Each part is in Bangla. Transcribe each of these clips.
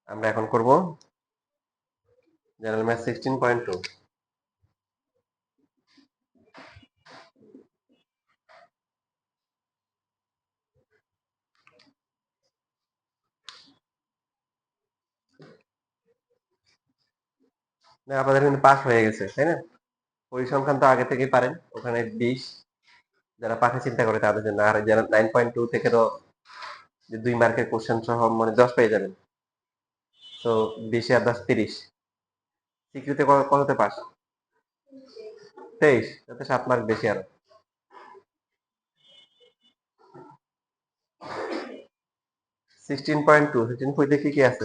আমরা এখন করব জেনারেল ম্যাথ 16.2। আপনাদের কিন্তু পাস হয়ে গেছে, তাই না? পরিসংখ্যান তো আগে থেকেই পারেন, ওখানে 20। যারা পাঠে চিন্তা করে তাদের জন্য। আর যারা 9.2 থেকে তো যে 2 মার্কের কোশ্চেন সহ মানে 10 পেয়ে যাবেন। তো 20 আর 10 30। সিকিউতে কততে পাস? 23, তাতে 7 মার্ক বেশি আরো। 16.2, 16 কি কি আছে?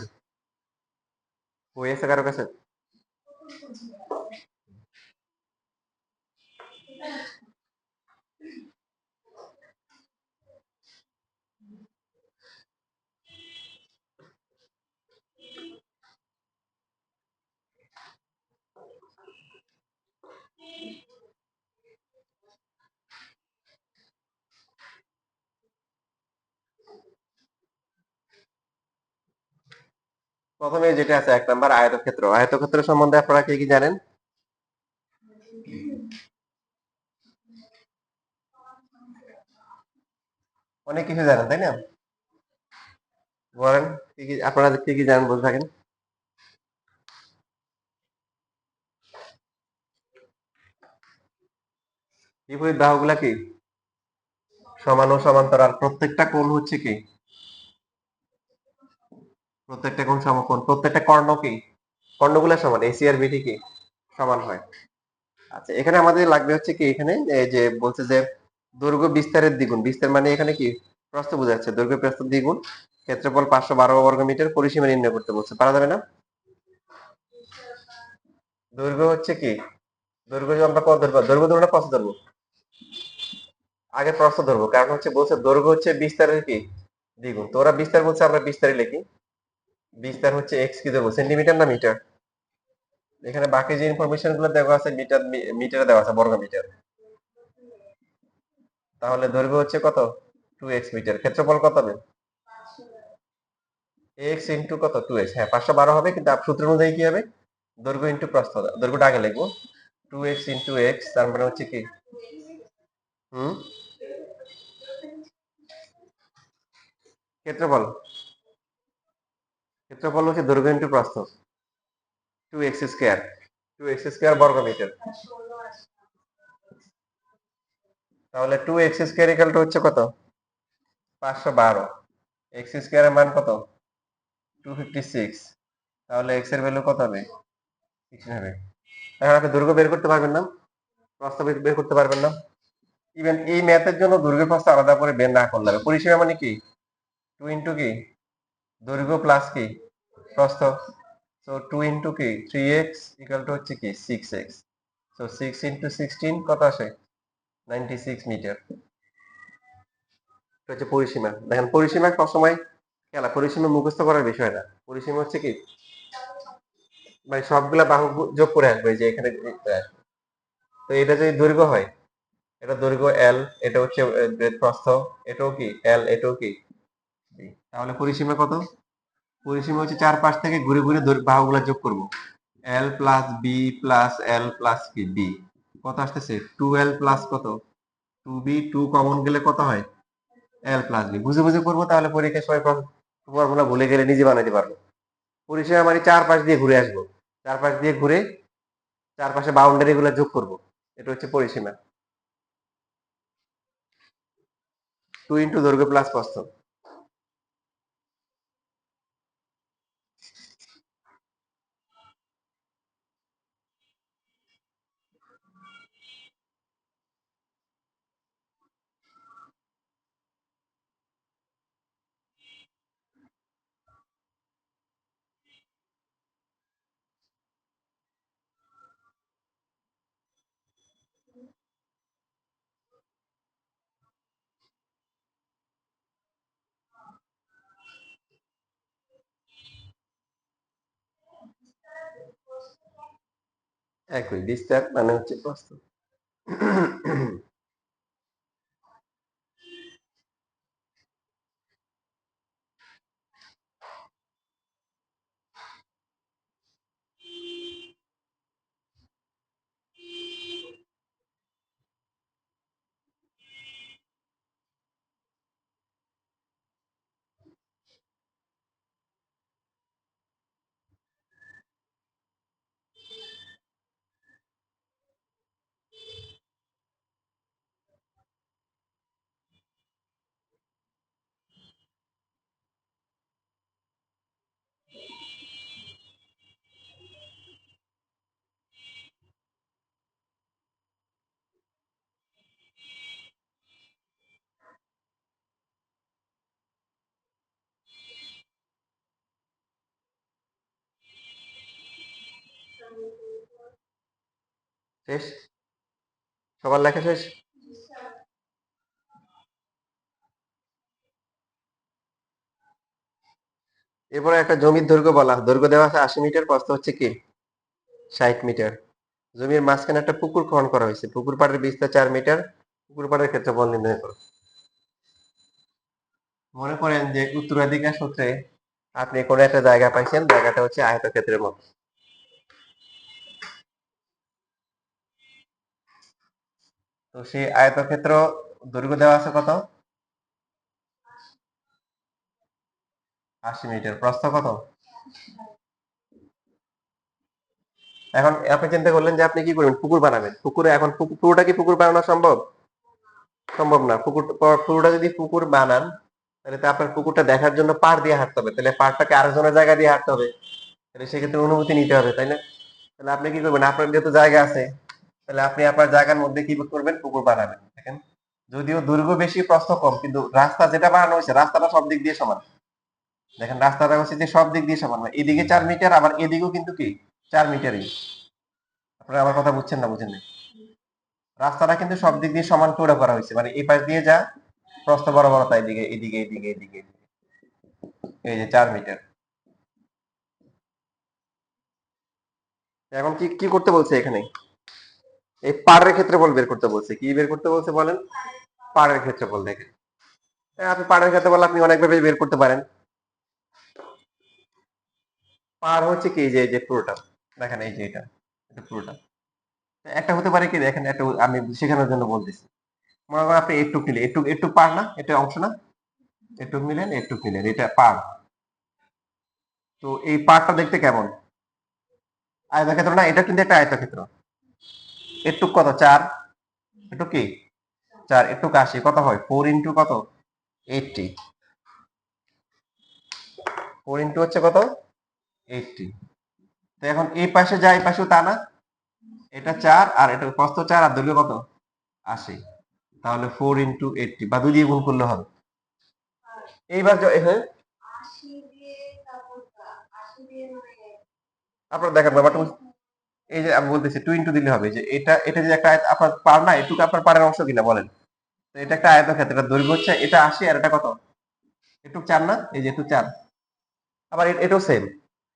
বই আছে কারো কাছে? প্রথমে যেটা আছে 1 নাম্বার আয়তক্ষেত্র। আয়তক্ষেত্র সম্বন্ধে আপনারা কি কি জানেন? অনেক কিছু জানেন, তাই না? বলেন কি কি আপনারা কি কি জানেন, বলতে থাকেন। বিপরীত বাহুগুলা কি? সমান ও সমান্তরাল। প্রত্যেকটা কোণ হচ্ছে কি? প্রত্যেকটা কোণ সমকোণ। প্রত্যেকটা কর্ণ কি? কর্ণগুলা সমান। এসি আর বিডি কি? সমান হয়। আচ্ছা, এখানে আমাদের লাগবে হচ্ছে কি, এখানে এই যে বলছে যে দৈর্ঘ্য বিস্তারের দ্বিগুণ। বিস্তার মানে এখানে কি? প্রস্থ বোঝাচ্ছে। দৈর্ঘ্য প্রস্থ দ্বিগুণ, ক্ষেত্রফল 512 বর্গ মিটার, পরিসীমা নির্ণয় করতে বলছে। পারা যাবে না? দৈর্ঘ্য হচ্ছে কি? দৈর্ঘ্য যদি আমরা কত ধরবো? দৈর্ঘ্য ধরবো না প্রস্থ ধরবো? আগে প্রস্থ ধরবো, কারণ হচ্ছে বলছে দৈর্ঘ্য হচ্ছে বিস্তারের কি? দ্বিগুণ। তো ওরা বিস্তার বলছে, আমরা বিস্তারই লিখি। বিস্তার হচ্ছে এক্স কি ধরবো, সেন্টিমিটার না মিটার? এখানে বাকি যে ইনফরমেশন গুলো দেওয়া আছে মিটার, মিটারে দেওয়া আছে, বর্গ মিটার। তাহলে দৈর্ঘ্য হচ্ছে কত? 2x metre. ক্ষেত্রফল কত হবে? x ইন্টু কত? 2x। হ্যাঁ, 512 হবে, কিন্তু সূত্র অনুযায়ী কি হবে? দৈর্ঘ্য ইন্টু প্রস্থ। দৈর্ঘ্যটা আগে লিখবো। 2x ইন্টু x, তার মানে হচ্ছে কি? হুম, ক্ষেত্রফল। ক্ষেত্রফল হচ্ছে দৈর্ঘ্য ইন্টু প্রস্থ। 2x square. 2x স্কয়ার বর্গ মিটার। তাহলে 2x স্কয়ার ইকুয়াল টু হচ্ছে কত? 512। x স্কয়ারের মান কত? 256। তাহলে x এর ভ্যালু কত হবে? 16 হবে। এখন আপনি দৈর্ঘ্য বের করতে পারবেন না? প্রস্থ বের করতে পারবেন না? ইভেন এই ম্যাথের জন্য দৈর্ঘ্য প্রস্থ আলাদা করে বের না করলে হবে। পরিসীমা মানে কি? 2 ইন্টু কি? দৈর্ঘ্য প্লাস কি? প্রস্থ। সো 2 ইন্টু কি? 3x ইকুয়াল টু হচ্ছে কি? 6x। সো 6 ইন্টু 16 কত আসে? 96 মিটার। এটা হচ্ছে পরিসীমা। দেখেন, পরিসীমা সবসময় খেলা। পরিসীমা মুখস্থ করার বিষয় না। পরিসীমা হচ্ছে কি, মানে সবগুলা বাহু যোগ করে আসবে, যে এখানে আসবে। তো এটা যদি দৈর্ঘ্য হয়, এটা দৈর্ঘ্য এল, এটা হচ্ছে প্রস্থ, এটাও কি এল, এটাও কি বি। তাহলে পরিসীমা কত? পরিসীমা হচ্ছে চারপাশ থেকে ঘুরে ঘুরে বাহুগুলা যোগ করব। এল plus B plus L plus কি বি, কত আসতেছে? 2l প্লাস কত? 2b। 2 কমন গেলে কত হয়? এল প্লাস বি। বুঝে বুঝে করবো, তাহলে পরীক্ষার সময় ফর্মুলা ভুলে গেলে নিজে বানাইতে পারবো। পরিসীমা মানে চারপাশ দিয়ে ঘুরে আসবো। চারপাশ দিয়ে ঘুরে চারপাশে বাউন্ডারি গুলা যোগ করব। এটা হচ্ছে পরিসীমা। 2 ইন্টু দৈর্ঘ্য প্লাস প্রস্থ। একই, বিস্তার মানে হচ্ছে প্রস্থ। শেষ, সবার লেখা শেষ। এরপরে একটা জমির দৈর্ঘ্য বলা, দৈর্ঘ্য দেওয়া আছে 80 মিটার, প্রস্থ হচ্ছে কি 60 মিটার। জমির মাঝখানে একটা পুকুর খনন করা হয়েছে, পুকুর পাড়ের বিস্তার 4 মিটার, পুকুর পাড়ের ক্ষেত্রফল নির্ণয় করো। মনে করেন যে উত্তরাধিকার সূত্রে আপনি কোনো একটা জায়গা পাইছেন, জায়গাটা হচ্ছে আয়তক্ষেত্রের মতো। তো সেই আয়তক্ষেত্র দৈর্ঘ্য দেওয়া আছে কত 80 মিটার, প্রস্থ কত। এখন আপনি চিন্তা করলেন যে আপনি কি করবেন, পুকুর বানাবেন। পুকুরে এখন পুরোটা কি পুকুর বানানো সম্ভব? সম্ভব না। পুরোটা যদি পুকুর বানান, তাহলে তো আপনার পুকুরটা দেখার জন্য পাড় দিয়ে হাঁটতে হবে, তাহলে পাড়টাকে আরেকজনের জায়গা দিয়ে হাঁটতে হবে, তাহলে সেক্ষেত্রে অনুমতি নিতে হবে, তাই না? তাহলে আপনি কি করবেন, আপনার যেহেতু জায়গা আছে, তাহলে আপনি আপনার জায়গার মধ্যে কি করবেন, পুকুর বানাবেন। দেখেন, যদিও দৈর্ঘ্য বেশি প্রস্থ কম, কিন্তু রাস্তা যেটা বানানো হয়েছে, রাস্তাটা সব দিক দিয়ে সমান। দেখেন রাস্তাটা হচ্ছে যে সব দিক দিয়ে সমান, এদিকে 4 মিটার, আবার এদিকেও কিন্তু কি 4 মিটারই। আপনারা আমার কথা বুঝছেন না বুঝেন না? রাস্তাটা কিন্তু সব দিক দিয়ে সমান চৌড়া করা হয়েছে, মানে এই পাশ দিয়ে যা প্রস্থ বরাবর তাই, এদিকে এদিকে এদিকে এদিকে, এই যে 4 মিটার। এখন কি কি করতে বলছে এখানে, এই পাড়ের ক্ষেত্রফল বের করতে বলছে। কি বের করতে বলছে বলেন, পাড়ের ক্ষেত্রফল। দেখেন আপনি পাড়ের ক্ষেত্রফল আপনি অনেকভাবে বের করতে পারেন। পাড় হচ্ছে কি, যে এই যে পুরোটা, দেখেন এই যে এটা পুরোটা। একটা হতে পারে কি, দেখেন একটা আমি শেখানোর জন্য বলতেছি। মনে করেন আপনি একটু নিলে, একটু একটু পার না, এটা অংশ না, একটু নিলেন একটু নিলেন, এটা পার। তো এই পারটা দেখতে কেমন, আয়তক্ষেত্র না, এটা কিন্তু একটা আয়তক্ষেত্র। একটু কত 4, একটু কি 4, একটু 80 কত হয় 4 ইন্টু কত 80, 4 ইন্টু হচ্ছে কত 80। তো এখন এই পাশে যা, এই পাশেও তা না, এটা 4 আর এটা প্রস্থ 4 আর দৈর্ঘ্য কত 80, তাহলে 4 ইন্টু 80, বা 2 দিয়ে গুণ করলে হবে। এইবার হ্যাঁ, আপনারা দেখেন ব্যাপারটা, এই যে আমি বলতেছি 2 ইন্টু দিলে হবে, যে এটা এটা যে একটা আপনার পার না, এটুকু আপনার পাড়ের অংশ কিনা বলেন। তো এটা একটা আয়তক্ষেত্র, এটা দৈর্ঘ্য হচ্ছে এটা 80 আর এটা কত একটু 4 না, এই যে একটু 4। আবার এটাও সেম,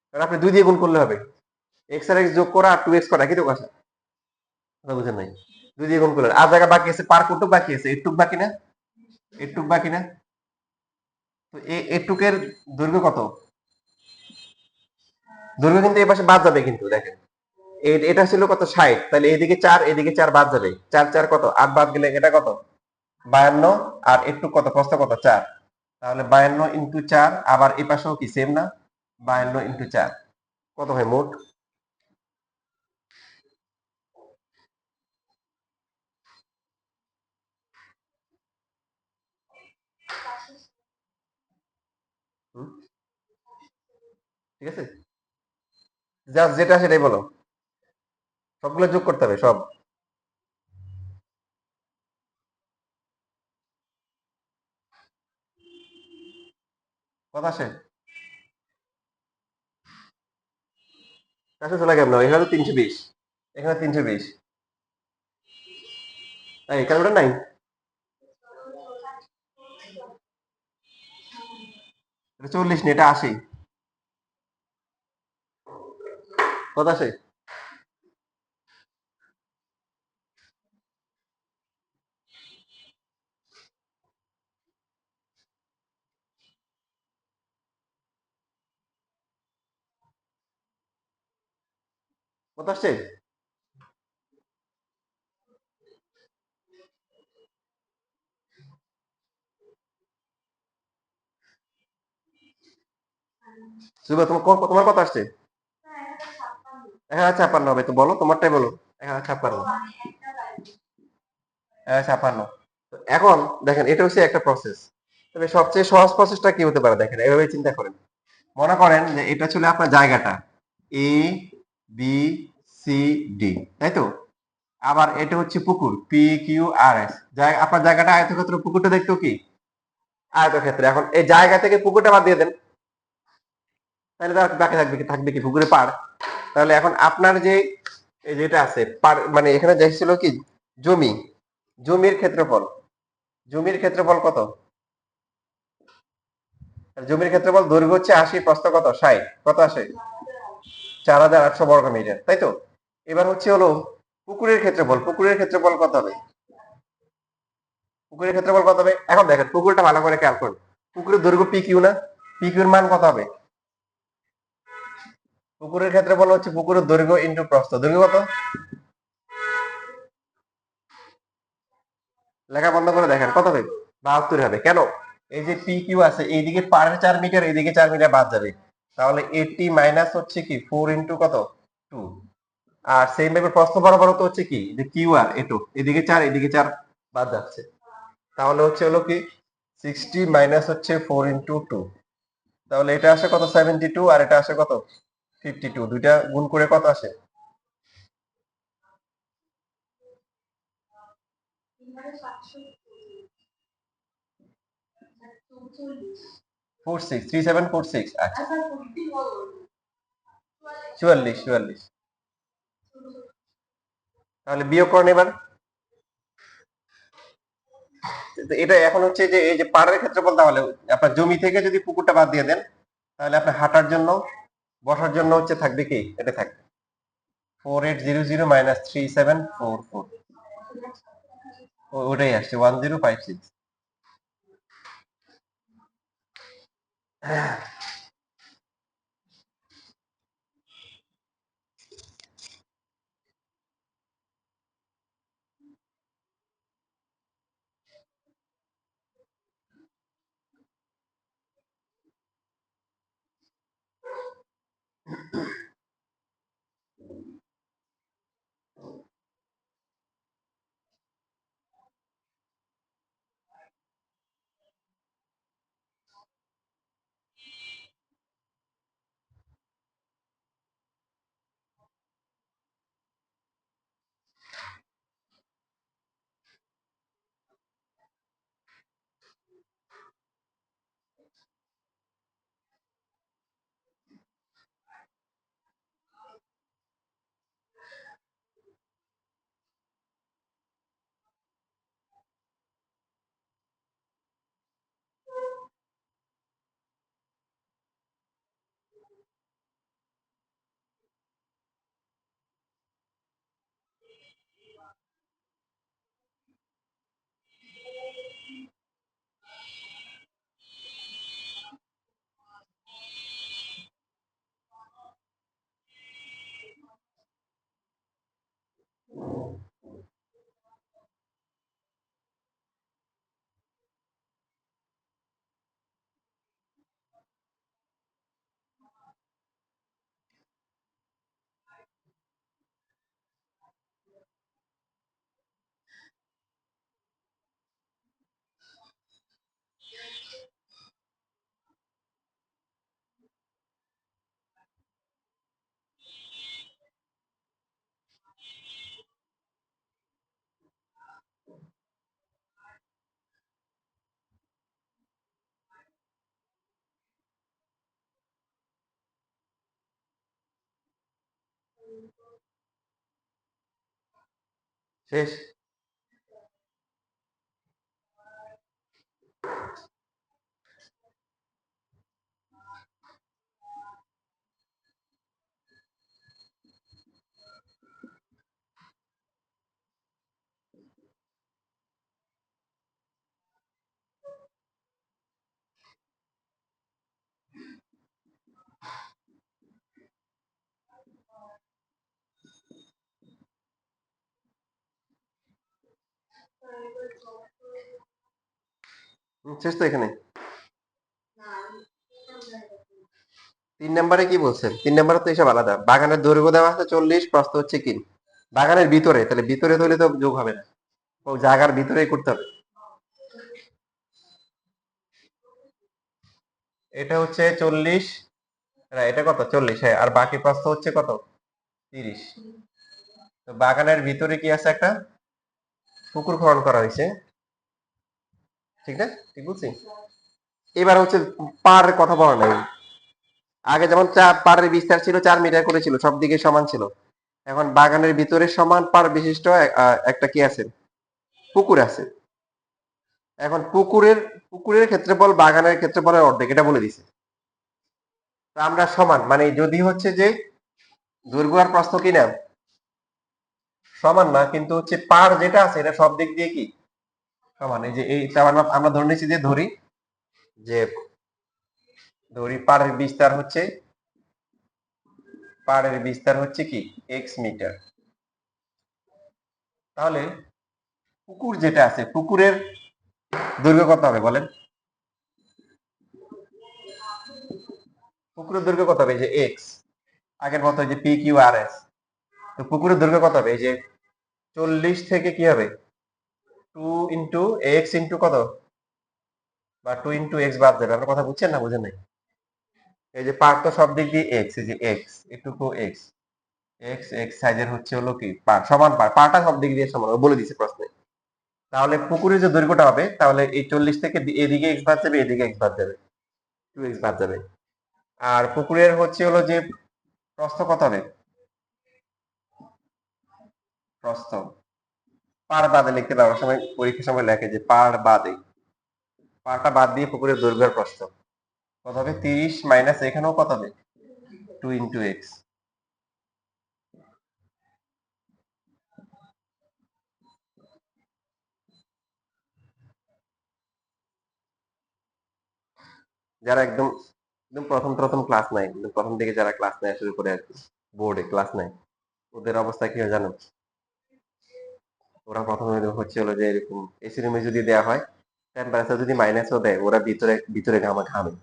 কারণ আপনি 2 দিয়ে গুণ করলে হবে। এক্স আর এক্স যোগ করা আর 2x করা কি তো কথা, কথা বুঝেন নাই? 2 দিয়ে গুণ করলে আর জায়গা বাকি আছে, পার কটুক বাকি আছে, একটুক বাকি না, একটুক বাকি না। তো এই এটুকের দৈর্ঘ্য কত, দৈর্ঘ্য কিন্তু এই পাশে বাদ যাবে, কিন্তু দেখেন এটা ছিল কত 60, তাহলে এদিকে 4 এদিকে 4 বাদ যাবে, 4 4 কত 8, বাদ গেলে এটা কত 52, আর একটু কত প্রস্থ কত 4, তাহলে 52 ইন্টু 4, আবার এই পাশেও কি সেম না, 52 ইন্টু 4 কত হয় মোট। হুম, ঠিক আছে, জাস্ট যেটা সেটাই বলো, সবগুলো যোগ করতে হবে সব। কথা আসে, কাছে চলে কেমন, এখানে তো 320, এখানে 320, এই ক্যালকুলেটর নাই, এটা 40 নি, এটা 80, কথা আসে। কথা আসছে, সুবা তোমার তোমার কথা আসছে। 1056 হবে, তো বলো তোমারটাই বলো। 1056, 1056। এখন দেখেন এটা হচ্ছে একটা প্রসেস, তবে সবচেয়ে সহজ প্রসেসটা কি হতে পারে, দেখেন এভাবে চিন্তা করেন। মনে করেন যে এটা ছিল আপনার জায়গাটা এ বি সি ডি, তাই তো। আবার এটা হচ্ছে পুকুর পি কিউ আর এস, আপনার জায়গাটা আয়তক্ষেত্র, পুকুরটা দেখতেও কি আয়তক্ষেত্র। এখন এই জায়গা থেকে পুকুরটা বাদ দিয়ে দেন, তাহলে তার বাকি থাকবে কি, থাকবে কি পুকুরে পাড়। তাহলে এখন আপনার যে এই যেটা আছে মানে এখানে দেখছিল কি জমি, জমির ক্ষেত্রফল, জমির ক্ষেত্রফল কত? জমির ক্ষেত্রফল দৈর্ঘ্য হচ্ছে 80, প্রস্থ কত 60, কত আসে? 4800 বর্গ মিটার, তাই তো? এবার হচ্ছে হলো পুকুরের ক্ষেত্রফল, পুকুরের ক্ষেত্রফল কত হবে? পুকুরের ক্ষেত্রফল কত হবে? এখন দেখেন পুকুরটা ভালো করে খেয়াল করুন। পুকুরের দৈর্ঘ্য পি কিউ না? পি কিউর মান কত হবে? পুকুরের ক্ষেত্রফল হচ্ছে পুকুরের দৈর্ঘ্য ইনটু প্রস্থ, দৈর্ঘ্য কত? লেখা বন্ধ করে দেখেন কত হবে? 72 হবে। কেন? এই যে পি কিউ আছে, এইদিকে পার 4 মিটার, এইদিকে 4 মিটার বাদ যাবে, তাহলে 80 মাইনাস হচ্ছে কি 4 ইনটু কত 2। আর সেম ভাবে প্রস্থ বরাবর তো হচ্ছে কি যে কিউ আর এটু, এদিকে 4 এদিকে 4 বাদ যাচ্ছে, তাহলে হচ্ছে হলো কি 60 মাইনাস হচ্ছে 4 ইনটু 2, তাহলে এটা আসে কত 72, আর এটা আসে কত 52, দুইটা গুণ করে কত আসে? 46, 3746, আচ্ছা 44, 44। তাহলে বিয়োগ করেন এবার। এটা এখন হচ্ছে যে এই যে পাড়ের ক্ষেত্রফল, তাহলে আপনার জমি থেকে যদি পুকুরটা বাদ দিয়ে দেন, তাহলে আপনার হাঁটার জন্য, বসার জন্য হচ্ছে থাকবে কি, এটা থাকবে 4800 মাইনাস 3744, ওটাই আসছে 1056। শেষ। শেষ তো এখানে। 3 নম্বরে কি বলছেন? 3 নম্বরে তো এসব আলাদা। বাগানের দৈর্ঘ্য দেওয়া আছে 40, প্রস্থ হচ্ছে কি বাগানের ভিতরে, তাহলে ভিতরে হলে তো যোগ হবে না, ও জায়গার ভিতরেই করতে হবে। এটা হচ্ছে 40, না এটা কত 40, হ্যাঁ, আর বাকি প্রস্থ হচ্ছে কত 30। তো বাগানের ভিতরে কি আছে, একটা পুকুর খনন করা হয়েছে, ঠিক না? ঠিক বলছি? এবার হচ্ছে পার কথা বলা নাই। আগে যেমন পাড়ের বিস্তার ছিল 4 মিটার করে ছিল, সব দিকে সমান ছিল। এখন বাগানের ভিতরে সমান পাড় বিশিষ্ট একটা কি আছে, পুকুর আছে। এখন পুকুরের ক্ষেত্রফল বাগানের ক্ষেত্রফলের অর্ধেক, এটা বলে দিছে। তো আমরা সমান মানে যদি হচ্ছে যে দৈর্ঘ্য আর প্রস্থ কি না সমান না, কিন্তু হচ্ছে পাড় যেটা আছে এটা সব দিক দিয়ে কি সমান। এই যে এই আমরা ধরে নিচ্ছি যে ধরি পাড়ের বিস্তার হচ্ছে কি এক্স মিটার। তাহলে পুকুর যেটা আছে পুকুরের দৈর্ঘ্য কত হবে বলেন? পুকুরের দৈর্ঘ্য কত হবে? এই যে এক্স, আগের মতো যে পি কিউ আর এস। তো পুকুরের দৈর্ঘ্য কত হবে? এই যে 40 থেকে কি হবে 2 × x × কত, বা 2 × x বাদ দেবে। আপনার কথা বুঝছেন না বুঝেন নাই? এই যে পার তো সব দিক দিয়ে এক্স, এই যে এক্স এটুকু এক্স, এক্স এক্স সাইজের হচ্ছে হলো কি পার, সমান পারটা সব দিক দিয়ে সমান বলে দিছে প্রশ্নে। তাহলে পুকুরের যে দৈর্ঘ্যটা হবে, তাহলে এই 40 থেকে এদিকে এক্স বাদ যাবে, এদিকে এক্স বাদ যাবে, 2x বাদ যাবে। আর পুকুরের হচ্ছে হলো যে প্রস্থ কত হবে? প্রস্থ পার বাদে লিখতে পারবো, সময় পরীক্ষার সময় লেখে যে পার বাদে, পারটা বাদ দিয়ে পুকুরের দৈর্ঘ্যের প্রস্থ কত হবে? 30 মাইনাস এখানেও কত হবে 2 × x। যারা একদম একদম প্রথম প্রথম ক্লাস নাই, একদম প্রথম দিকে যারা ক্লাস নেয় শুরু করে আর কি, বোর্ডে ক্লাস নেয়, ওদের অবস্থা কি হয় জানো? ওরা প্রথমে হচ্ছে হলো যে এরকম এসি রুমে যদি দেওয়া হয়, টেম্পারেচার যদি মাইনাসও দেয়, ওরা ভিতরে ভিতরে ঘামে।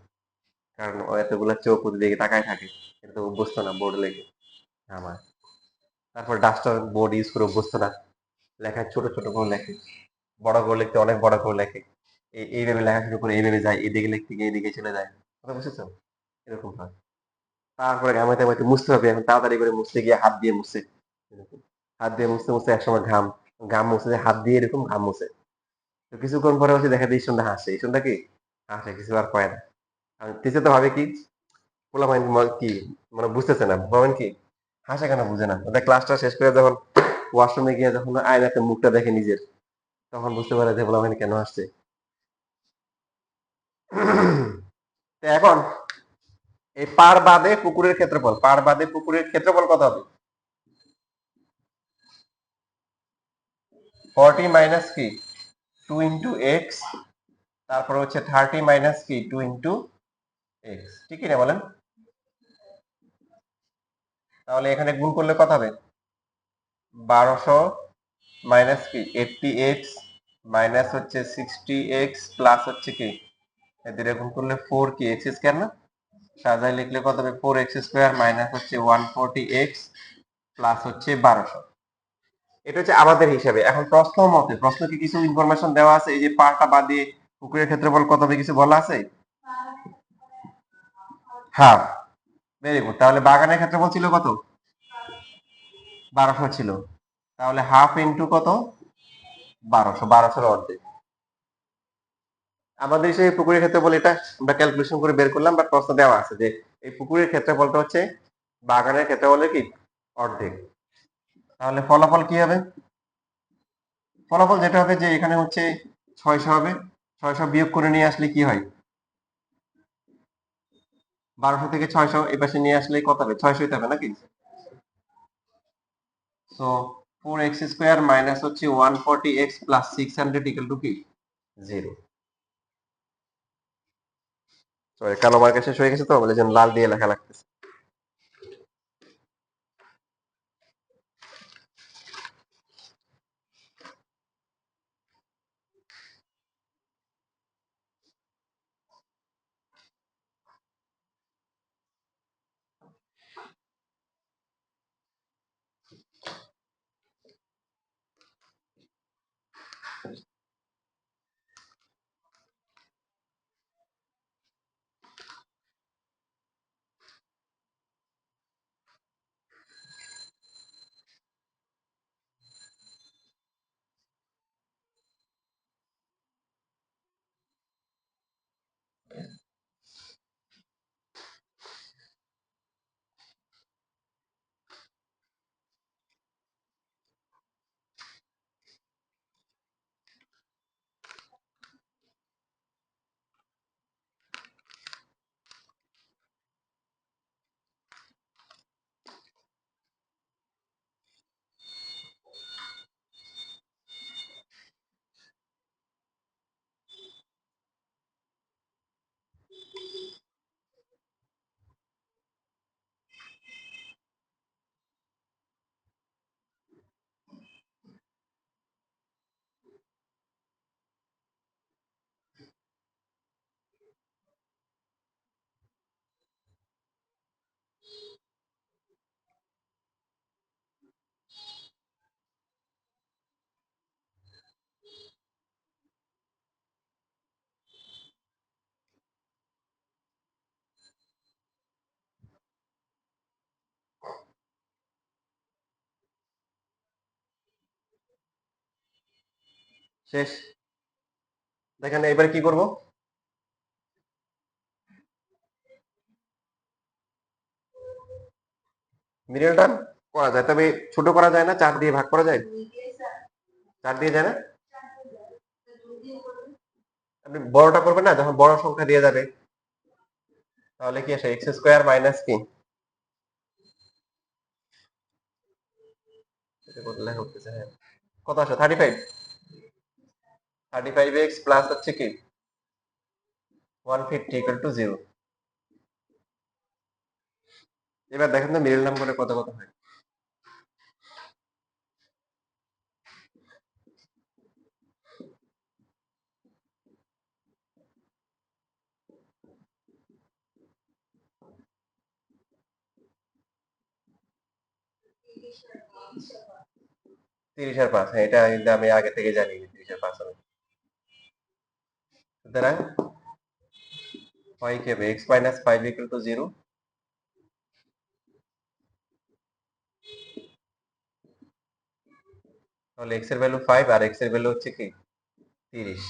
কারণ ও এতগুলা চোখ ওদের দিকে তাকায় থাকে, এটা তো অভ্যস্ত না বোর্ড লেগে ঘামায়। তারপর ডাস্টার বোর্ড ইউজ করে অভ্যস্ত না, লেখায় ছোট ছোট করে লেখে, বড় করে লিখতে অনেক বড় করে লেখে। এইভাবে লেখা শুরু করে, এইভাবে যায়, এদিকে লিখতে গিয়ে এদিকে চলে যায়। কথা বুঝেছো? এরকম হয়। তারপরে ঘামাইতে ঘামাইতে মুছতে হবে, এখন তাড়াতাড়ি করে মুছতে গিয়ে হাত দিয়ে মুছে, এরকম হাত দিয়ে মুছতে মুছতে একসময় ঘাম ঘাম মুছে যে হাত দিয়ে এরকম ঘাম মুছে। তো কিছুক্ষণ পরে হচ্ছে দেখা যায় এই সন্ধ্যা হাসে, এই সন্ধ্যা কি হাসে, কিছু আর কয় না। আর টিচার তো ভাবে কি পোলাপাইন কি মানে বুঝতেছে না, ভাবেন কি হাসে কেন বুঝে না। ওদের ক্লাসটা শেষ করে যখন ওয়াশরুমে গিয়ে যখন আয়নাতে মুখটা দেখে নিজের, তখন বুঝতে পারে যে পোলাপাইন কেন হাসছে। তো এখন এই পার বাদে পুকুরের ক্ষেত্রফল কত হবে? 40 মাইনাস কি 2 × x, তারপর হচ্ছে 30 মাইনাস কি 2 × x, ঠিক না বলেন? তাহলে এখানে গুণ করলে কত হবে? 1200 মাইনাস কি 80x মাইনাস হচ্ছে 60x প্লাস হচ্ছে কি এদের গুণ করলে 4 কি x স্কয়ার না, সাজায় লিখলে কত হবে 4x স্কয়ার মাইনাস হচ্ছে 140x প্লাস হচ্ছে 1200। এটা হচ্ছে আমাদের হিসাবে। এখন প্রশ্ন কি কিছু ইনফরমেশন দেওয়া আছে? এই যে পাটা বাদ দিয়ে পুকুরের ক্ষেত্রফল কত হবে কিছু বলা আছে? হাফ। Very good. তাহলে বাগানের ক্ষেত্রফল ছিল কত? 1200 ছিল। তাহলে হাফ ইন্টু কত? 1200, 1200 অর্ধেক। আমাদের সেই পুকুরের ক্ষেত্রফল এটা আমরা ক্যালকুলেশন করে বের করলাম, বা প্রশ্ন দেওয়া আছে যে এই পুকুরের ক্ষেত্রফলটা হচ্ছে বাগানের ক্ষেত্রফলের কি অর্ধেক। তাহলে ফলাফল কি হবে? ফলাফল যেটা হবে যে এখানে হচ্ছে 600 হবে, 600 বিয়োগ করে নিয়ে আসলে কি হয় 1200 থেকে 600 এই পাশে নিয়ে আসলে কত হবে? 600 হতে হবে নাকি? সো 4x স্কয়ার মাইনাস হচ্ছে 140x প্লাস 600 ইকুয়াল টু কি 0। সরি, কালো মার্কা শেষ হয়ে গেছে তো বলে যেন লাল দিয়ে লেখা লাগতেছে। শেষ। দেখেন এবার কি করব, মিডল টার্ম করা যায়, তবে ছোট করা যায় না, 4 দিয়ে ভাগ করা যায়, 4 দিয়ে যায় না। আপনি বড়টা করবেন না, যখন বড় সংখ্যা দিয়ে যাবে, তাহলে কি আসে এক্স স্কোয়ার মাইনাস কি, এটা কত লেখা হচ্ছে, হ্যাঁ কত আসে 35, 35x প্লাস হচ্ছে কি 150 ইকুয়াল টু 0। এবার দেখেন তো মিডল টার্ম করে কত কত হয়। 30 আর 5, হ্যাঁ এটা কিন্তু আমি আগে থেকে জানি 30 আর 5 হবে। সুতরাং হয় কি হবে, এক্স মাইনাস 5 ইকুয়াল টু 0, তাহলে এক্স এর ভ্যালু 5 আর এক্স এর ভ্যালু হচ্ছে কি 30।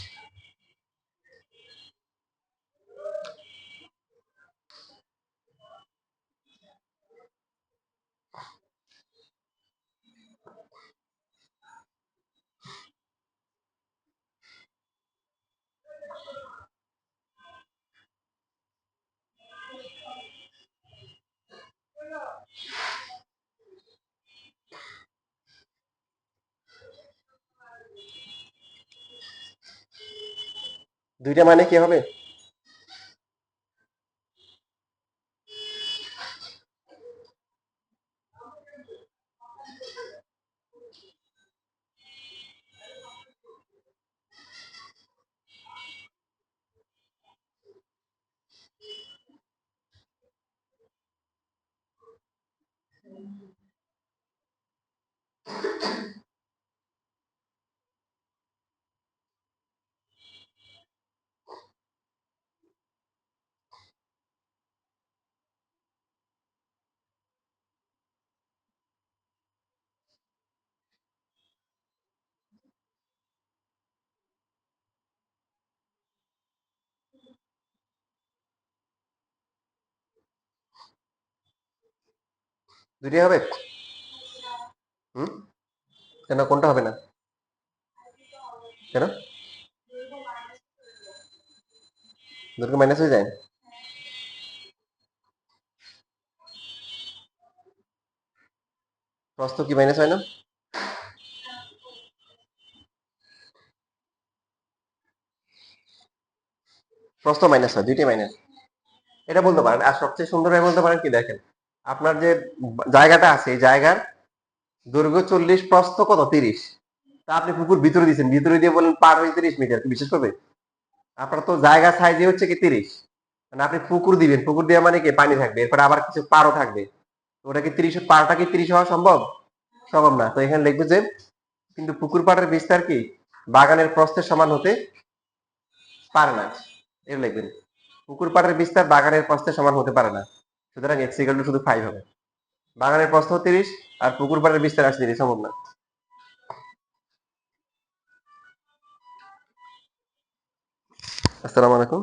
দুইটা মানে কি হবে, দুইটাই হবে। হুম, কেন কোনটা হবে না, কেন দুটো মাইনাস হয়ে যায়, প্রস্থ কি মাইনাস হয় না, প্রস্থ মাইনাস হয়, দুইটাই মাইনাস, এটা বলতে পারেন। আর সবচেয়ে সুন্দর ভাবে বলতে পারেন কি, দেখেন আপনার যে জায়গাটা আছে, এই জায়গার দৈর্ঘ্য 40, প্রস্থ কত 30, তা আপনি পুকুর ভিতরে দিচ্ছেন, ভিতরে দিয়ে বলেন পার হয়ে 30 মিটার, বিশেষ করবে, আপনার তো জায়গা সাইজে হচ্ছে কি 30, মানে আপনি পুকুর দিবেন, পুকুর দেওয়া মানে কি পানি থাকবে, এরপরে আবার কিছু পারও থাকবে, তো ওটা কি 30, পারটা কি 30 হওয়া সম্ভব, সম্ভব না। তো এখানে লিখবে যে কিন্তু পুকুর পাড়ের বিস্তার কি বাগানের প্রস্থের সমান হতে পারে না, এটা লিখবেন, পুকুর পাড়ের বিস্তার বাগানের প্রস্থের সমান হতে পারে না, সুতরাং এক্স ইকুয়াল টু শুধু 5 হবে, বাগানের প্রস্থ 30 আর পুকুর পাড়ের বিস্তার আসলে 30 সম্ভব না। আসসালামু আলাইকুম।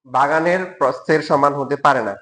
বাগানের প্রস্থের সমান হতে পারে না,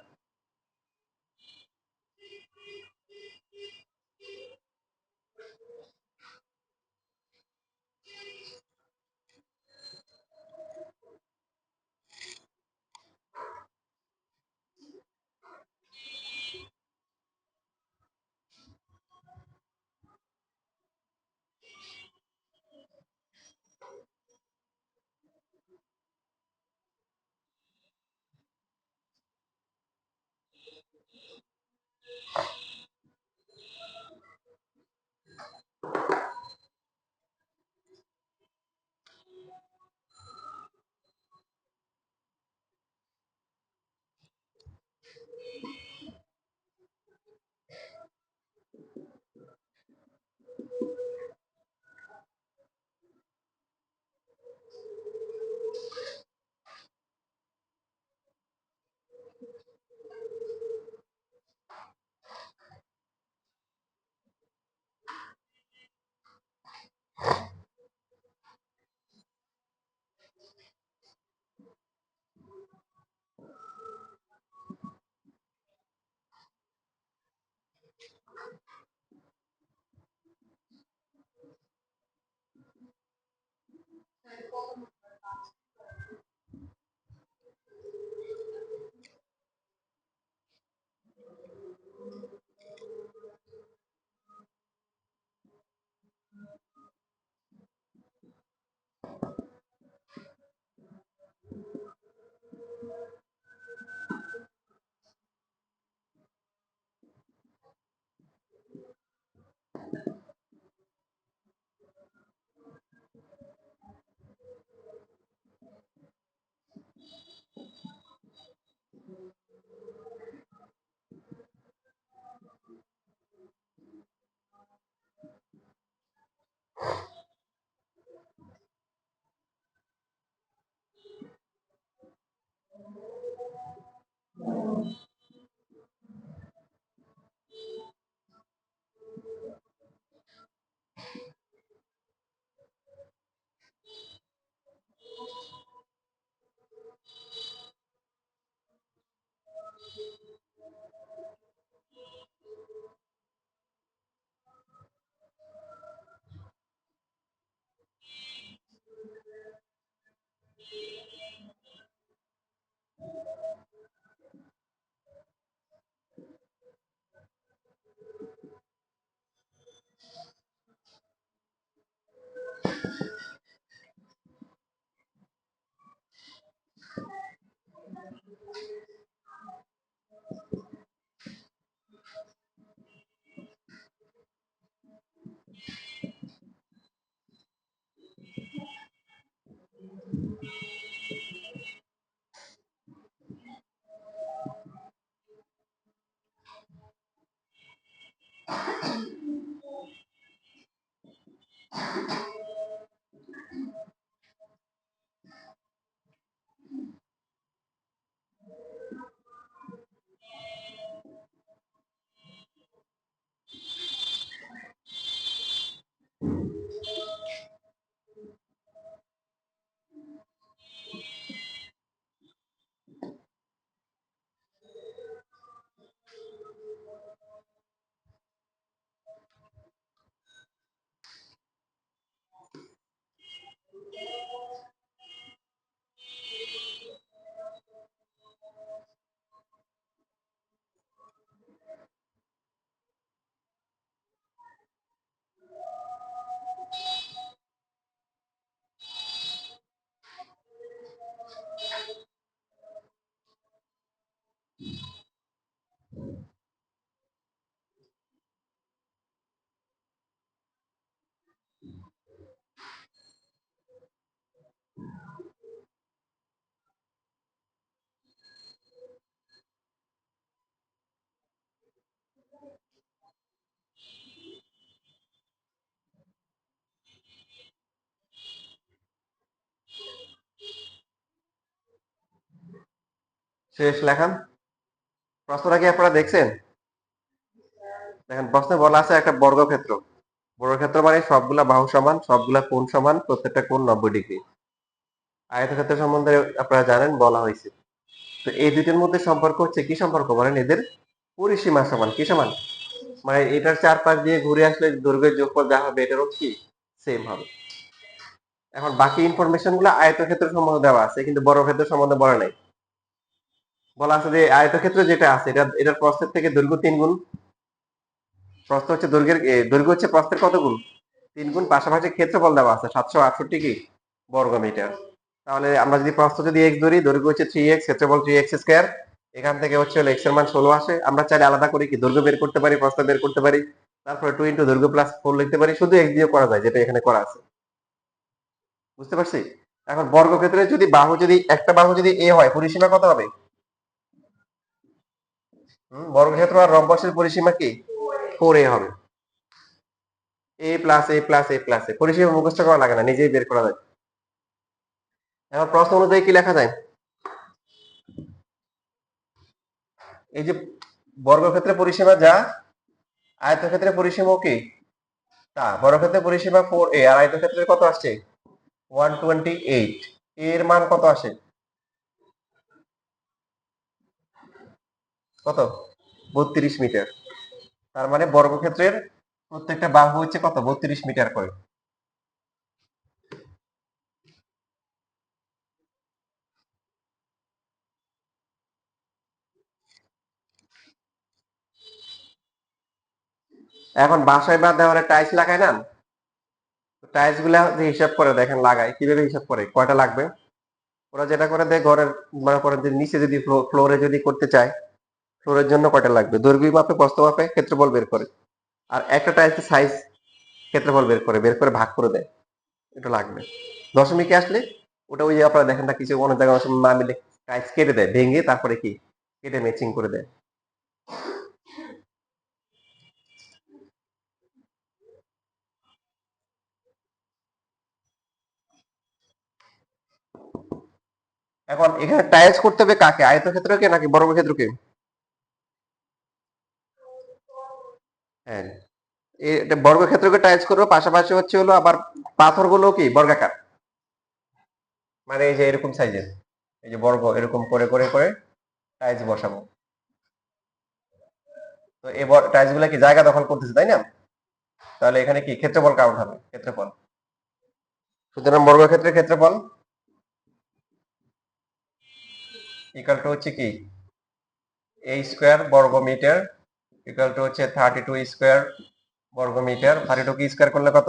শেষ লেখান। প্রশ্নটা কি আপনারা দেখছেন? দেখেন প্রশ্নে বলা আছে একটা বর্গক্ষেত্র। বর্গক্ষেত্র মানে সবগুলা বাহু সমান, সবগুলা কোণ সমান, প্রত্যেকটা কোণ 90 ডিগ্রি। আয়তক্ষেত্র সম্বন্ধে আপনারা জানেন, বলা হয়েছে। তো এই দুইটার মধ্যে সম্পর্ক হচ্ছে কি সম্পর্ক বলেন? এদের পরিসীমা সমান। কি সমান? মানে এটার চারপাশ দিয়ে ঘুরে আসলে দৈর্ঘ্যের যোগফল যা হবে এটারও কি সেম হবে। এখন বাকি ইনফরমেশন গুলো আয়তক্ষেত্র সম্বন্ধে দেওয়া আছে, কিন্তু বর্গক্ষেত্র সম্বন্ধে বলা নাই। বলা আছে যে আয়তক্ষেত্র যেটা আছে এটার প্রস্থের থেকে দৈর্ঘ্য 3 গুণ। প্রস্থ হচ্ছে দৈর্ঘ্য হচ্ছে প্রস্থের কত গুণ? 3 গুণ। পাশাপাশি ক্ষেত্রফল দেওয়া আছে 768 কি বর্গমিটার। তাহলে আমরা যদি প্রস্থ যদি x ধরি, দৈর্ঘ্য হচ্ছে 3x, ক্ষেত্রফল 3x স্কয়ার, এখান থেকে হচ্ছে হলো x এর মান 16 আসে। আমরা চাইলে আলাদা করে কি দৈর্ঘ্য বের করতে পারি, প্রস্থ বের করতে পারি, তারপরে 2 ইনটু দৈর্ঘ্য প্লাস 4 লিখতে পারি, শুধু x দিয়ে করা যায়, যেটা এখানে করা আছে। বুঝতে পারছি? এখন বর্গক্ষেত্রে যদি বাহু যদি একটা বাহু যদি a হয়, পরিসীমা কত হবে? বর্গক্ষেত্র আর রম্বসের পরিসীমা কি? 4a হবে। a plus a plus a plus a, পরিসীমা মুখস্থ করা লাগে না, নিজেই বের করা যায়। এখন প্রশ্ন অনুযায়ী কি লেখা যায়? এই যে বর্গক্ষেত্রের পরিসীমা যা, আয়তক্ষেত্রের পরিসীমা কি তা। বর্গক্ষেত্রের পরিসীমা 4a, আর আয়তক্ষেত্রের কত আসছে? 128। এর মান কত আসে? কত? 32 মিটার। তার মানে বর্গক্ষেত্রের প্রত্যেকটা বাহু হচ্ছে কত? 32 মিটার করে। এখন বাসায় বা দেওয়ালে টাইলস লাগায় না, টাইলস গুলা যে হিসাব করে দেখেন লাগায় কিভাবে হিসাব করে, কয়টা লাগবে। ওরা যেটা করে দেয় ঘরের, মনে করেন যে নিচে যদি ফ্লোরে যদি করতে চায়, ফ্লোরের জন্য কয়টা লাগবে, দৈর্ঘ্য মাপে প্রস্থ মাপে ক্ষেত্রফল বের করে, আর একটা টাইলসের সাইজ ক্ষেত্রফল বের করে ভাগ করে দেয়, এটা লাগবে। দশমিকে আসলে ওটা ওই যে আপনারা দেখেন না, কিছু অনেক জায়গায় অনেক সময় না মিলে টাইলস কেটে দেয়, ভেঙে তারপরে কি কেটে ম্যাচিং করে দেয়। এখন এখানে টাইলস করতে হবে কাকে, আয়তক্ষেত্রকে নাকি বর্গক্ষেত্রকে? হ্যাঁ, এটা বর্গক্ষেত্রকে টাইলস করবো, পাশাপাশি হচ্ছে হলো আবার পাথরগুলো কি বর্গাকার, মানে এই যে এরকম সাইজের, এই যে বর্গ এরকম করে করে করে টাইলস বসাবো। তো এই টাইলস গুলা কি জায়গা দখল করতেছে, তাই না? তাহলে এখানে কি ক্ষেত্রফল কাউন্ট হবে, ক্ষেত্রফল। সুতরাং বর্গক্ষেত্রের ক্ষেত্রফল ইকুয়াল টু হচ্ছে কি a স্কয়ার বর্গ মিটার ইকুয়াল টু হচ্ছে 32 স্কয়ার বর্গ মিটার। 32 কি স্কয়ার করলে কত?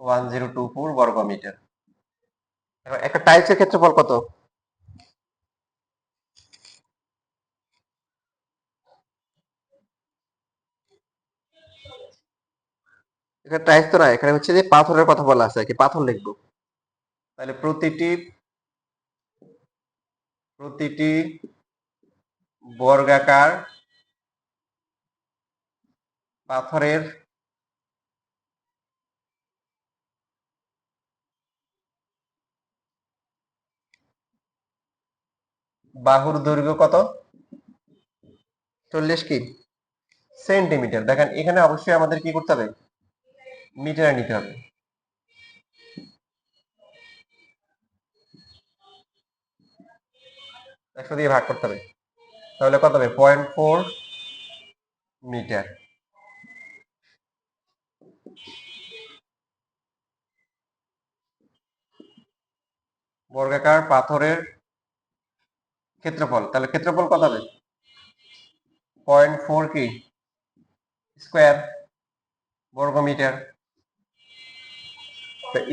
1024 বর্গ মিটার। এখন একটা টাইলসের ক্ষেত্রফল কত? এখানে টাইলস তো না, এখানে হচ্ছে যে পাথরের কথা বলা আছে, কি পাথর লিখবো। তাহলে প্রতিটি প্রতিটি বর্গাকার পাথরের বাহুর দৈর্ঘ্য কত? 40 কি সেন্টিমিটার। দেখেন এখানে অবশ্যই আমাদের কি করতে হবে, মিটারে নিতে হবে। 100 দিয়ে ভাগ করতে হবে, তাহলে কত হবে? 0.4 মিটার। বর্গাকার পাথরের ক্ষেত্রফল, তাহলে ক্ষেত্রফল কত হবে? 0.4 কি স্কয়ার বর্গ মিটার।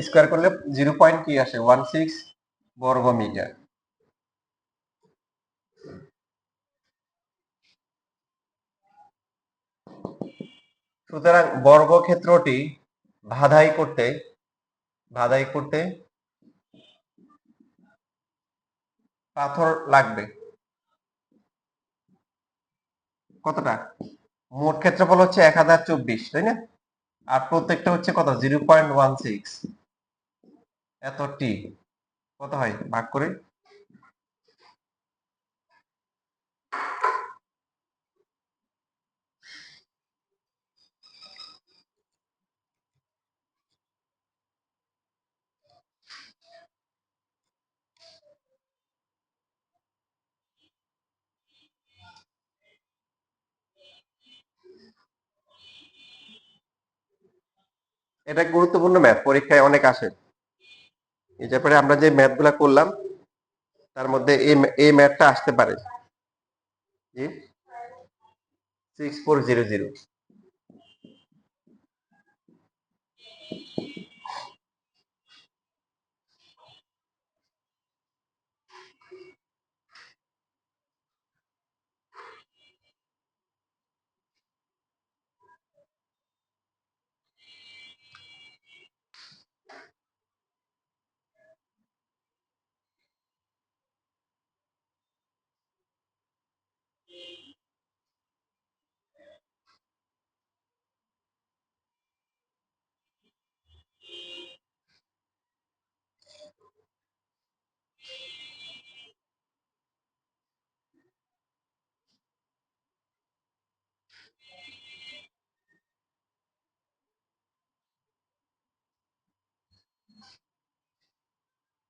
স্কয়ার করলে 0 পয়েন্ট কি আসে, 16 বর্গ মিটার। সুতরাং বর্গক্ষেত্রটি ভাদাই করতে পাথর লাগবে কতটা? মোট ক্ষেত্রফল হচ্ছে 1024, তাই না? আর প্রত্যেকটা হচ্ছে কত? 0.16। এত টি কত হয় ভাগ করে? এটা গুরুত্বপূর্ণ ম্যাথ, পরীক্ষায় অনেক আসে। এই ব্যাপারে আমরা যে ম্যাথ গুলা করলাম তার মধ্যে এই ম্যাথটা আসতে পারে। জি, 6400।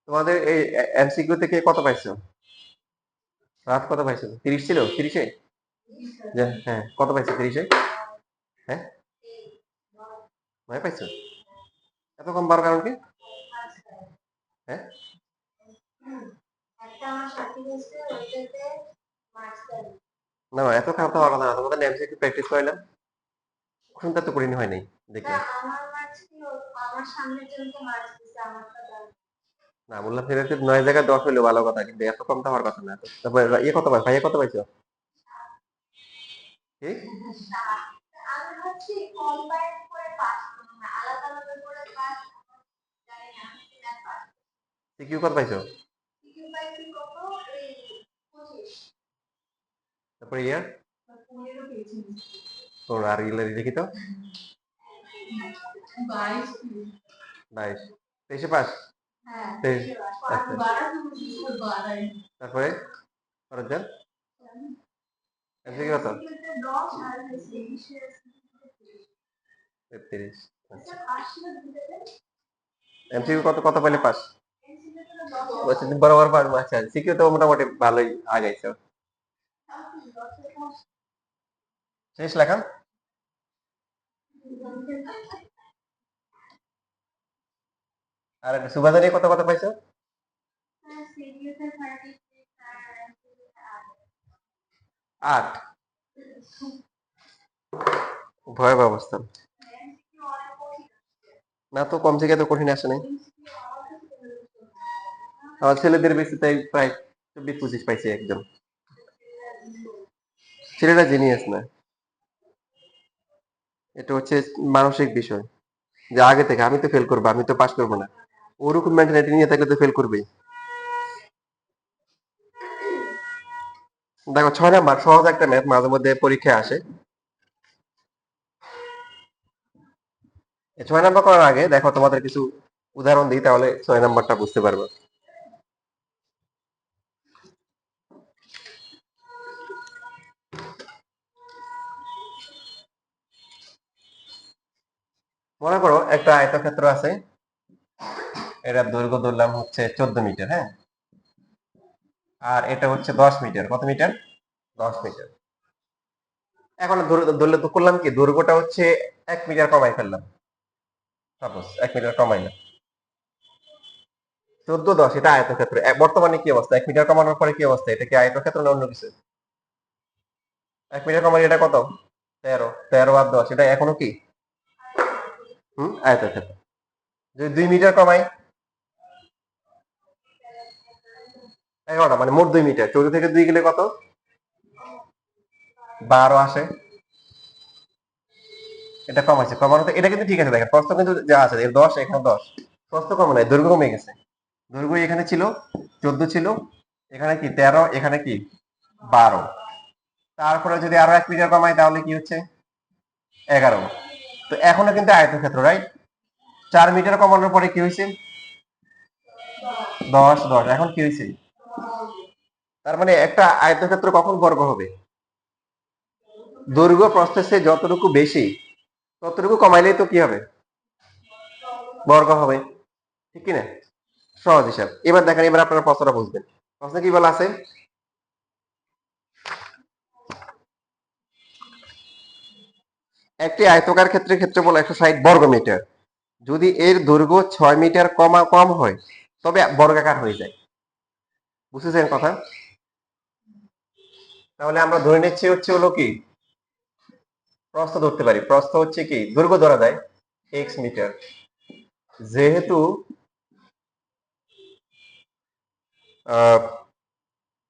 তোমাদের এই এমসিকিউ থেকে কত পাইছো? রাত কত পাইছো? 30 ছিল? 30-এ? হ্যাঁ, কত পাইছো 30-এ? হ্যাঁ, 9 পাইছো? এত কম পাওয়ার কারণ কি? হ্যাঁ, না এত খারাপ তো হওয়ার কথা না। তোমাদের এমসিকিউ প্র্যাকটিস করাইলাম, কোনটা তো করিনি হয় নাই দেখলাম। না বললাম সেটাতে 9 জায়গায় 10 হইলো ভালো কথা, কিন্তু এত কম তো হওয়ার কথা না। তারপরে ইয়ে কত পাই, ভাইয়া কত পাইছো? কি সিকিউ কত পাইছো? তারপরে ইয়ার তোর আর ইলে দেখি তো 22, 23-এ পাস? 23, আচ্ছা। তারপরে পরের এমসিকিউ কত? 33, আচ্ছা। এমসিকিউ কত কত পাইলে পাস? বরাবর পারবো, আচ্ছা। সিকিউ তো মোটামুটি ভালোই আগাইছো। শেষ লেখা? আর সুবাদানি কত কত পাইছো? 8, ভয়াবহ অবস্থা। না তো কম থেকে তো কঠিন আসে নাই। আমার ছেলেদের বেশি তাই প্রায় 24-25 পাইছে একজন। ছেলেরা জিনিয়াস না, এটা হচ্ছে মানসিক বিষয়, যে আগে থেকে আমি তো ফেল করবো, আমি তো পাস করবো না, ওরকম মেন্টালিটি নিয়ে থাকলে তো ফেল করবেই। দেখো 6 নাম্বার সহজ একটা ম্যাথ মাঝে মধ্যে পরীক্ষায় আসে। 6 নাম্বার করার আগে দেখো তোমাদের কিছু উদাহরণ দিই, তাহলে 6 নাম্বারটা বুঝতে পারবে। মনে করো একটা আয়তক্ষেত্র আছে, এটার দৈর্ঘ্য ধরলাম হচ্ছে 14 মিটার, হ্যাঁ, আর এটা হচ্ছে 10 মিটার। কত মিটার? 10 মিটার। এখন ধরলে তো করলাম কি, দৈর্ঘ্যটা হচ্ছে 1 মিটার কমাই ফেললাম, সাপোজ 1 মিটার কমাইলাম। 14, 10 এটা আয়তক্ষেত্র। বর্তমানে কি অবস্থা? 1 মিটার কমানোর পরে কি অবস্থা? এটা কি আয়তক্ষেত্র না অন্য কিছু? 1 মিটার কমালে এটা কত? 13, 13 আর 10 এটা এখনো কি আয়তক্ষেত্র। যদি 2 মিটার কমাই, 11টা, মানে মোট 2 মিটার। 14 থেকে 2 গেলে কত? 12 আসে। এটা কমাইছে, কমানো তো এটা কিন্তু ঠিক আছে। দেখেন প্রস্থ কিন্তু যা আছে, এর 10, এখানে 10, প্রস্থ কমে নাই, দৈর্ঘ্য কমে গেছে। দৈর্ঘ্য এখানে ছিল 14 ছিল, এখানে কি 13, এখানে কি 12। তারপরে যদি আরো 1 মিটার কমাই তাহলে কি হচ্ছে? 11। তো এখনো কিন্তু আয়তক্ষেত্র, রাইট? 4 মিটার কমানোর পরে কি হয়েছে? 10, 10, এখন কি হয়েছে? তার মানে একটা আয়তক্ষেত্র কখন বর্গ হবে? দৈর্ঘ্য প্রস্থের চেয়ে যতটুকু বেশি, ততটুকু কমাইলেই তো কি হবে? বর্গ হবে, ঠিক কিনা? সহজ হিসাব। এবার দেখেন, এবার আপনারা প্রশ্নটা বুঝবেন। প্রশ্নে কি বলা আছে? একটি আয়তকার ক্ষেত্রের ক্ষেত্রফল 160 বর্গ মিটার। যদি এর দৈর্ঘ্য 6 মিটার কম হয় তবে বর্গাকার হয়ে যায়। বুঝতেছেন কথা? তাহলে আমরা ধরে নিচ্ছি হচ্ছে হলো কি, প্রস্থ ধরতে পারি। প্রস্থ হচ্ছে কি, দৈর্ঘ্য ধরা যায় x মিটার। যেহেতু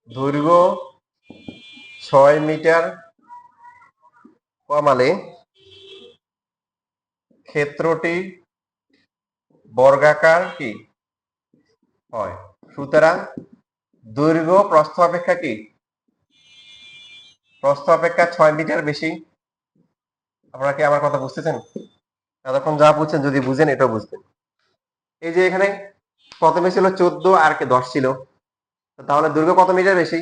দৈর্ঘ্য 6 মিটার কমালে ক্ষেত্রটি বর্গাকার কি হয়, সুতরাং দৈর্ঘ্য প্রস্থ অপেক্ষা কি, প্রস্থ অপেক্ষা 6 মিটার বেশি। আপনারা কি আমার কথা বুঝতেছেন? এতক্ষণ যা বুঝছেন, যদি বুঝেন এটাও বুঝবেন। এই যে এখানে প্রথমে ছিল 14 আর 10 ছিল, তাহলে দৈর্ঘ্য কত মিটার বেশি?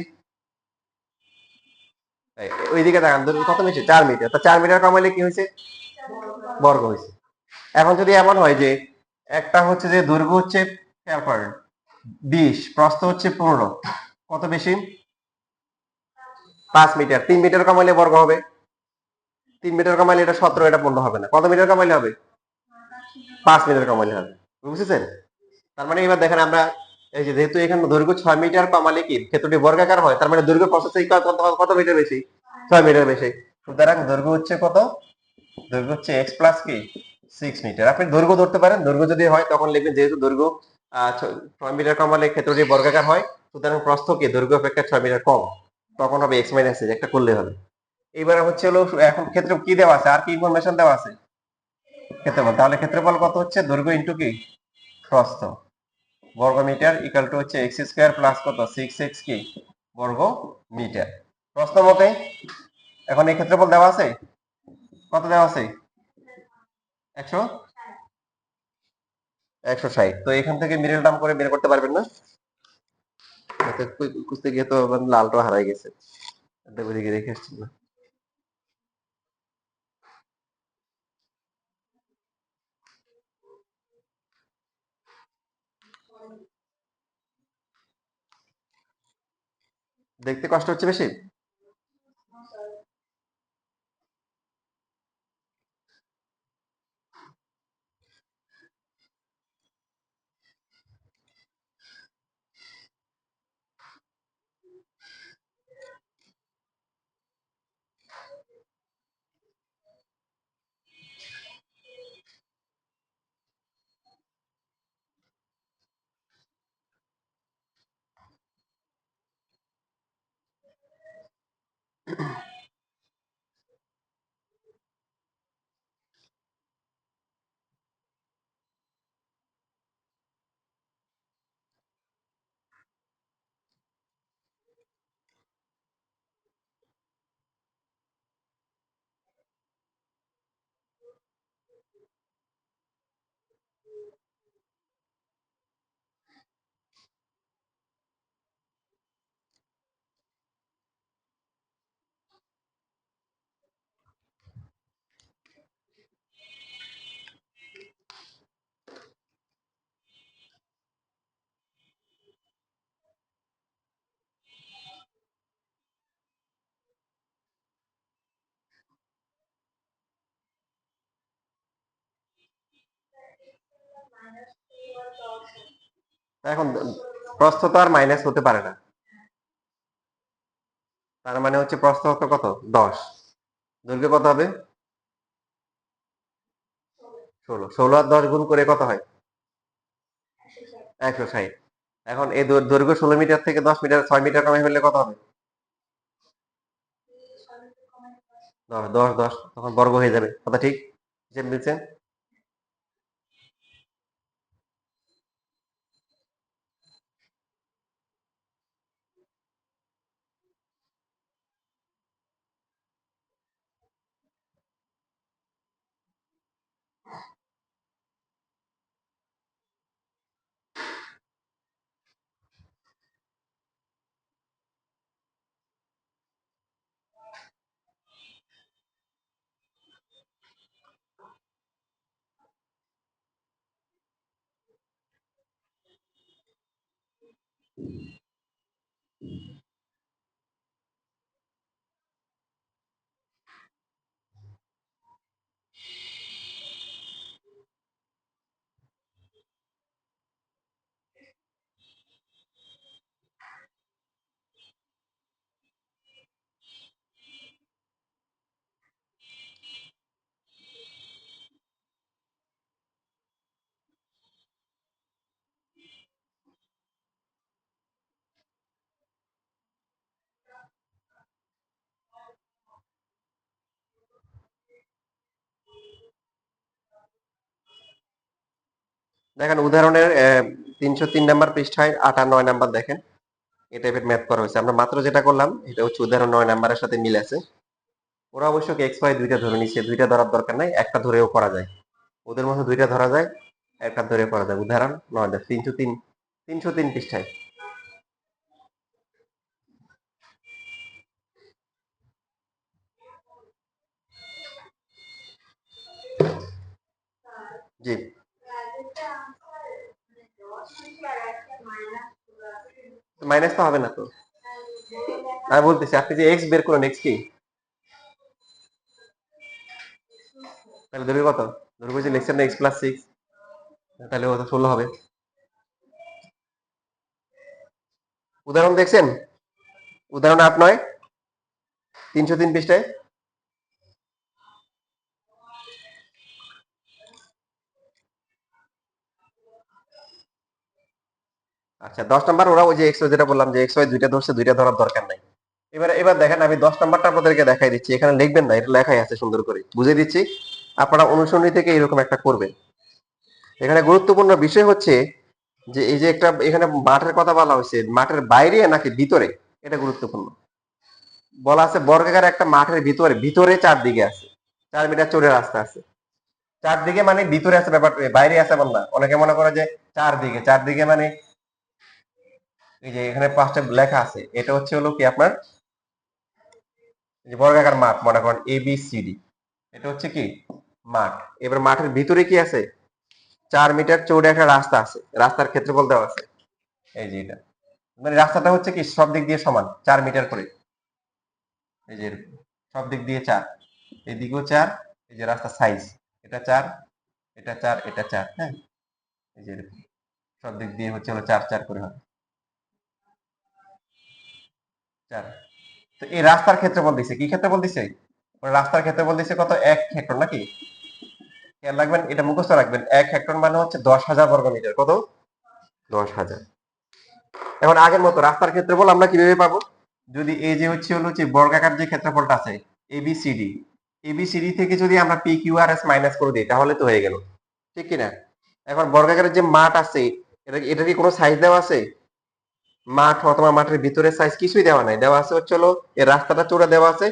ওইদিকে দেখান, দৈর্ঘ্য কত মিটার? 4 মিটার। তা 4 মিটার কমাইলে কি হয়েছে? বর্গ হয়েছে। এখন যদি এমন হয় যে একটা হচ্ছে যে দৈর্ঘ্য হচ্ছে, খেয়াল করেন, 20, প্রস্থ হচ্ছে 15, কত বেশি? 5 মিটার। 3 মিটার কমাইলে বর্গ হবে, 3 মিটার কমাইলে এটা 17, এটা 15 হবে না। কত মিটার কমাইলে হবে? 5 মিটার কমাইলে হবে। বুঝেছেন? তার মানে এবার দেখেন আমরা এই যে যেহেতু এখানে দৈর্ঘ্য 6 মিটার কমালে কি ক্ষেত্রটি বর্গাকার হয়, তার মানে দৈর্ঘ্য প্রস্থ থেকে কত মিটার বেশি? 6 মিটার বেশি। সুতরাং দৈর্ঘ্য হচ্ছে কত? দৈর্ঘ্য হচ্ছে x প্লাস কি 6 মিটার। আপনি দৈর্ঘ্য ধরতে পারেন, দৈর্ঘ্য যদি হয় তখন লিখবেন যেহেতু দৈর্ঘ্য 6 মিটার কমালে ক্ষেত্রটি বর্গাকার হয়, সুতরাং প্রস্থ কি দৈর্ঘ্য অপেক্ষা 6 মিটার কম, তখন হবে x মাইনাস h, একটা করলে হবে। এবার হচ্ছে হলো এখন ক্ষেত্র কি দেওয়া আছে, আর কি ইনফরমেশন দেওয়া আছে? ক্ষেত্রফল। তাহলে ক্ষেত্রফল কত হচ্ছে? দৈর্ঘ্য ইনটু কি প্রস্থ বর্গ মিটার ইকুয়াল টু হচ্ছে x স্কয়ার প্লাস কত 6x কি বর্গ মিটার। প্রশ্ন মতে এখন এই ক্ষেত্রফল দেওয়া আছে, কত দেওয়া আছে? 160। তো এখান থেকে মিডল টার্ম করে বের করতে পারবেন না? খুঁজতে গিয়ে তো লালটা হারাই গেছে, ওদিকে রেখে আসছি না। দেখতে কষ্ট হচ্ছে বেশি? এখন প্রস্থ তো আর মাইনাস হতে পারে না, তার মানে হচ্ছে প্রস্থ কত 10, দৈর্ঘ্য কত হবে 16, 16 আর 10 গুণ করে কত হয় 160। এখন এই দৈর্ঘ্য 16 মিটার থেকে 10 মিটার 6 মিটার কমে ফেললে কত হবে? 10 10 10, তখন বর্গ হয়ে যাবে। কথা ঠিক হিসেব মিলছে? দেখেন উদাহরণের 303 নাম্বার পৃষ্ঠায় 8 আর 9 নাম্বার দেখেন, এই টাইপের ম্যাথ করা হয়েছে। আমরা মাত্র যেটা করলাম এটা হচ্ছে উদাহরণ 9 নাম্বারের সাথে মিল আছে। ওরা অবশ্য এক্স ওয়াই দুইটা ধরে নিচ্ছে, দুইটা ধরার দরকার নাই, একটা ধরেও করা যায়। ওদের মধ্যে দুইটা ধরা যায়, একটা ধরে করা যায়। উদাহরণ 9, 303, 303 পৃষ্ঠায়। জি মাইনাস তো হবে না তো, আমি বলতেছি আপনি যে এক্স বের করুন, এক্স কি তাহলে দৈর্ঘ্য কত? দৈর্ঘ্য যে লিখছেন না এক্স প্লাস সিক্স, তাহলে কত 16 হবে। উদাহরণ দেখছেন? উদাহরণ 8-9 303 পৃষ্ঠায়। আচ্ছা 10 নাম্বার ওরা ওই যে এক্স যেটা বললাম যে এক্স ওয়াই দুইটা ধরছে, দুইটা ধরার দরকার নাই। এবার দেখেন আমি 10 নাম্বারটা আপনাদেরকে দেখাই দিচ্ছি, এখানে লিখবেন না, এটা লেখাই আছে সুন্দর করে বুঝিয়ে দিচ্ছি, আপনারা অনুসরণী থেকে এরকম একটা করবেন। এখানে গুরুত্বপূর্ণ বিষয় হচ্ছে যে এই যে একটা এখানে মাঠের কথা বলা হয়েছে, মাঠের বাইরে নাকি ভিতরে, এটা গুরুত্বপূর্ণ। বলা আছে বর্গাকার একটা মাঠের ভিতরে, ভিতরে 4 দিকে আছে, 4 মিটার চৌড়া রাস্তা আছে। 4 দিকে মানে ভিতরে আছে ব্যাপার, বাইরে আছে এমন না। অনেকে মনে করে যে 4 দিকে, 4 দিকে মানে এই যে এখানে 5টা লেখা আছে, এটা হচ্ছে হলো কি আপনার যে বর্গাকার মাঠ, মনে করেন এ বি সি ডি, এটা হচ্ছে কি মাঠ। এবার মাঠের ভিতরে কি আছে? 4 মিটার চৌড়া একটা রাস্তা আছে, রাস্তার ক্ষেত্রফল দেওয়া আছে এই যে এটা, মানে রাস্তাটা হচ্ছে কি সব দিক দিয়ে সমান 4 মিটার করে, এই যে এরকম। সব দিক দিয়ে 4, এদিকেও 4, এই যে রাস্তার সাইজ এটা 4, এটা 4, এটা 4, হ্যাঁ এই যে এরকম সব দিক দিয়ে হচ্ছে হলো 4 4 করে হবে 4। তো এই রাস্তার ক্ষেত্রফল দিছে, কি ক্ষেত্রফল দিছে? রাস্তার ক্ষেত্রফল দিছে কত? 1 হেক্টর নাকি? খেয়াল রাখবেন, এটা মুখস্থ রাখবেন, 1 হেক্টর মানে হচ্ছে 10,000 বর্গ মিটার। কত? 10,000। এখন আগের মতো রাস্তার ক্ষেত্রফল আমরা কিভাবে পাবো? যদি এই যে হচ্ছে হলো যে বর্গাকার যে ক্ষেত্রফলটা আছে এবিসিডি, এবিসিডি থেকে যদি আমরা পি কিউ আর এস মাইনাস করে দিই তাহলে তো হয়ে গেল, ঠিক কিনা? এখন বর্গাকারের যে মাঠ আছে, এটা কি কোনো সাইজ দেওয়া আছে? মাঠ অথবা মাঠের ভিতরে সাইজ কিছুই দেওয়া নাই, দেওয়া আছে হচ্ছে হলো এই রাস্তাটা চৌড়া দেওয়া আছে।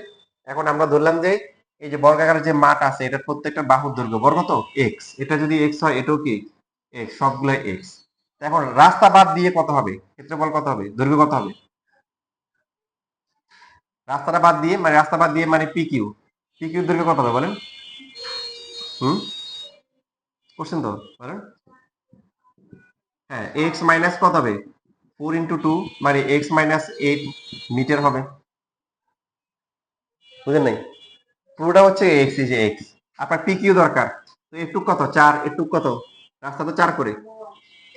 এখন আমরা ধরলাম যে এই যে বর্গাকারের যে মাঠ আছে এটা প্রত্যেকটা বাহুর দৈর্ঘ্য বর্গ তো এক্স, এটা যদি এক্স হয় এটাও কি এক্স, সবগুলো এক্স। এখন রাস্তা বাদ দিয়ে কত হবে? ক্ষেত্রফল কত হবে? দৈর্ঘ্য কত হবে? রাস্তাটা বাদ দিয়ে মানে রাস্তা বাদ দিয়ে মানে পি কিউ, পি কিউ দৈর্ঘ্য কত হবে বলেন? হুম, কোশ্চেন তো বলেন। হ্যাঁ এক্স মাইনাস কত হবে? 4 × 2 মানে এক্স মাইনাস 8 মিটার হবে, বুঝলেন নাই? পুরোটা হচ্ছে এক্স, এই যে এক্স। আপনার পি কিউ দরকার, তো একটু কত 4, একটু কত, রাস্তা তো 4 করে,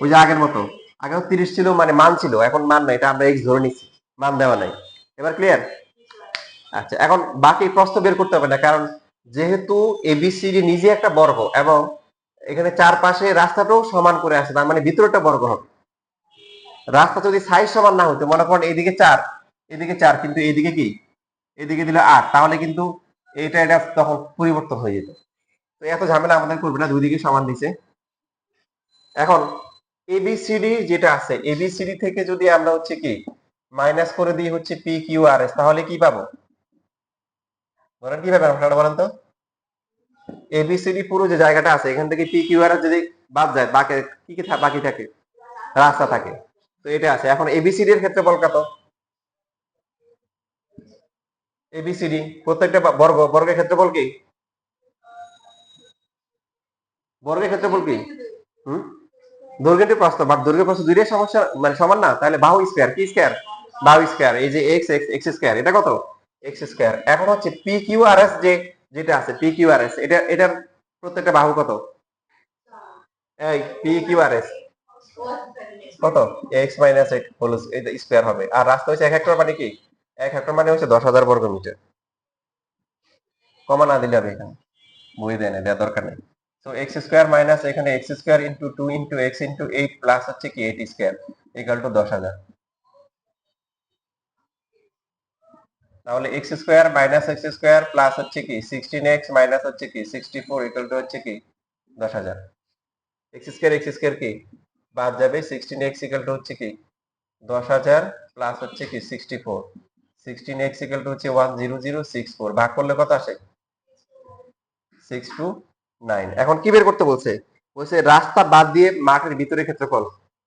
ওই যে আগের মতো। আগেও 30 ছিল মানে মান ছিল, এখন মান নাই, এটা আমরা এক্স ধরে নিচ্ছি, মান দেওয়া নাই। এবার ক্লিয়ার? আচ্ছা এখন বাকি প্রশ্ন বের করতে হবে না, কারণ যেহেতু এবিসিডি নিজে একটা বর্গ এবং এখানে চারপাশে রাস্তাটাও সমান করে আছে, তার মানে ভিতরটা বর্গ হবে। রাস্তা যদি সাইজ সমান না হতো, মনে করেন এইদিকে 4, এদিকে 4, কিন্তু এইদিকে কি, এদিকে দিলে 8, তাহলে কিন্তু এটা তখন পরিবর্তন হয়ে যেত। তো এত ঝামেলা আমাদের করবে না, দুই দিকে সমান দিছে। এখন এবিসিডি যেটা আছে, এবিসিডি থেকে যদি আমরা হচ্ছে কি মাইনাস করে দিই হচ্ছে পি কিউ আর এস, তাহলে কি পাবো বলেন? কি পাবেন আপনারা বলেন তো? এবিসিডি পুরো যে জায়গাটা আছে এখান থেকে পি কিউ আর এস যদি বাদ যায়, বাকি কি কি বাকি থাকে? রাস্তা থাকে। তো এটা আছে। এখন এবিসিডি এর ক্ষেত্রফল কত? এবিসিডি প্রত্যেকটা বর্গের ক্ষেত্রফল কি? বর্গের ক্ষেত্রফল কি? হুম, দৈর্ঘ্যের প্রস্থ বা দৈর্ঘ্য প্রস্থ দুইটাই সমস্যা মানে সমান না, তাহলে বাহু স্কয়ার, কি স্কয়ার? বাহু স্কয়ার। এই যে এক্স এক্স এক্স স্কয়ার, এটা কত? X square. এখন হচ্ছে পি কিউ আর এস যেটা আছে পি কিউ আর এস, এটার প্রত্যেকটা বাহু কত? এই পি কিউ আর এস কত? X minus eight whole square হবে। আর রাস্তা হচ্ছে 1 হেক্টর মানে কি? 1 হেক্টর মানে হচ্ছে 10,000 বর্গ মিটার। কমা না দিলে হবে, এখানে বই দেয় না, দেওয়ার দরকার নেই। তো এক্স স্কয়ার মাইনাস এখানে x square into 2 into x into 8 plus হচ্ছে কি 8 স্কয়ার ইকুয়াল টু 10,000। তাহলে x square minus x square plus হচ্ছে কি 16x মাইনাস হচ্ছে কি 64 ইকুয়াল টু হচ্ছে কি 10,000। এক্স স্কয়ার কি বাদ যাবে, 16x ইকুয়াল টু হচ্ছে কি 10,000 প্লাস হচ্ছে কি 64, 16x ইকুয়াল টু হচ্ছে 10064, ভাগ করলে কত আসে? 629। এখন কি বের করতে বলছে? বলছে রাস্তা বাদ দিয়ে মাঠের ভিতরে ক্ষেত্রফল।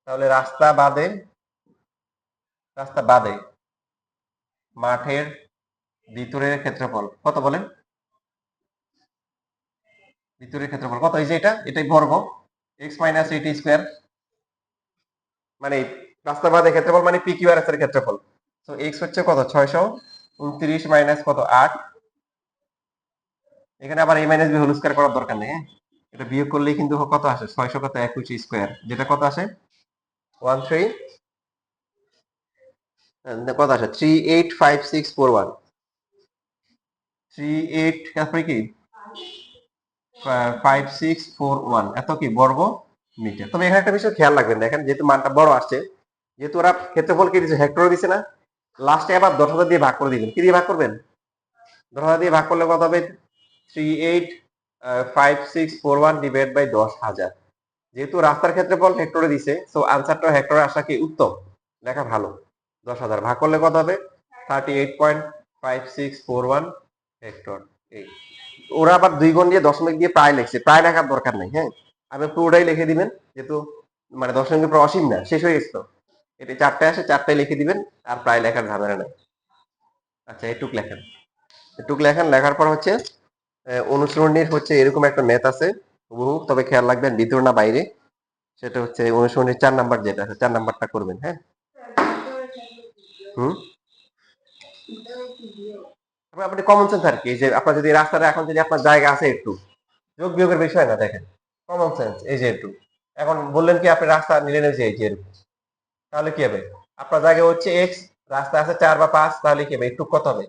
তাহলে রাস্তা বাদে মাঠের ভিতরের ক্ষেত্রফল কত বলেন? ভিতরের ক্ষেত্রফল কত? এই যে এটাই বর্গ, এক্স মাইনাস এইট স্কোয়ার মানে রাস্তা বাদে ক্ষেত্রফল মানে পি কিউ আর এস এর ক্ষেত্রফল। তো এক্স হচ্ছে কত 629 মাইনাস কত 8। এখানে আবার a minus B whole square করার দরকার নেই, হ্যাঁ এটা বিয়োগ করলেই কিন্তু কত আসে 600 কত 21 স্কয়ার, যেটা কত আসে 13 কত আসে 385641 38 তারপরে কি 5641 এত কি বর্গ মিটার। তবে এখানে একটা বিষয় খেয়াল রাখবেন, দেখেন যেহেতু মানটা বড় আসছে, যেহেতু ওরা ক্ষেত্রফল কি দিচ্ছে হেক্টর দিছে না, লাস্টে আবার 10,000 দিয়ে ভাগ করে দিবেন। কি দিয়ে ভাগ করবেন 10,000 দিয়ে ভাগ করলে কত হবে 385641 ডিভাইড বাই 10,000। যেহেতু রাস্তার ক্ষেত্রফল হেক্টরে দিছে, সো আনসারটা হেক্টরে আসা কি উত্তম, লেখা ভালো। 10,000 ভাগ করলে কত হবে 38.5641 হেক্টর। এই ওরা আবার 2 গুণ দিয়ে দশমিক দিয়ে প্রায় লিখছে, প্রায় লেখার দরকার নেই, হ্যাঁ আপনি পুরোটাই লিখে দিবেন, যেহেতু মানে দশমিকের পর অসীম না, শেষ হয়ে গেছে তো, এটা 4টে আসে 4টাই লিখে দিবেন, আর প্রায় লেখার ঝামেলা নাই। আচ্ছা এটুক লেখেন, এটুক লেখেন, লেখার পর হচ্ছে অনুসরণীর হচ্ছে এরকম একটা ম্যাথ আছে হুবহু, তবে খেয়াল রাখবেন ভিতর না বাইরে, সেটা হচ্ছে অনুসরণীর 4 নাম্বার যেটা আছে 4 নাম্বারটা করবেন, হ্যাঁ হুম তারপর আপনি কমন সেন্স আর কি, যে আপনার যদি রাস্তাটা এখন যদি আপনার জায়গা আছে একটু, যোগ বিয়োগের বিষয় না, দেখেন কমন সেন্স এই যে একটু, এখন বললেন কি আপনি রাস্তা নিলেন এই যে এরকম, তাহলে কি হবে আপনার জায়গা হচ্ছে এক্স, রাস্তা আছে 4 বা 5, তাহলে কি হবে একটু কত হবে,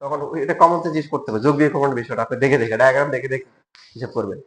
তখন এটা কমন সেন্স ইউজ করতে হবে, যোগ বিয়োগ কমন বিষয়টা আপনি দেখে দেখে ডায়াগ্রাম দেখে দেখে হিসাব করবেন।